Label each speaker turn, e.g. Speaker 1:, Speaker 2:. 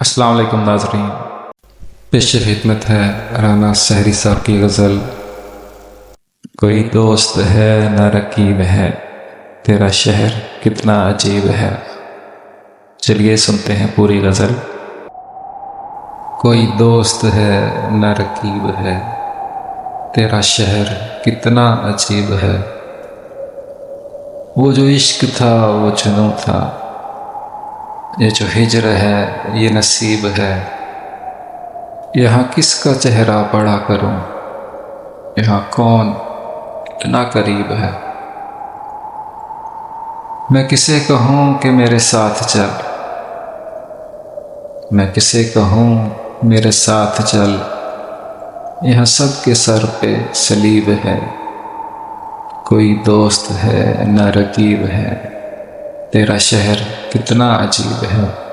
Speaker 1: السلام علیکم ناظرین، پیش خدمت ہے رانا سحری صاحب کی غزل۔ کوئی دوست ہے نہ رقیب ہے، تیرا شہر کتنا عجیب ہے۔ چلیے سنتے ہیں پوری غزل۔ کوئی دوست ہے نہ رقیب ہے، تیرا شہر کتنا عجیب ہے۔ وہ جو عشق تھا وہ جنوں تھا، یہ جو ہجر ہے یہ نصیب ہے۔ یہاں کس کا چہرہ بڑا کروں، یہاں کون اتنا قریب ہے۔ میں کسے کہوں کہ میرے ساتھ چل، میں کسے کہوں میرے ساتھ چل۔ یہاں سب کے سر پہ صلیب ہے۔ کوئی دوست ہے نہ رقیب ہے، تیرا شہر کتنا عجیب ہے۔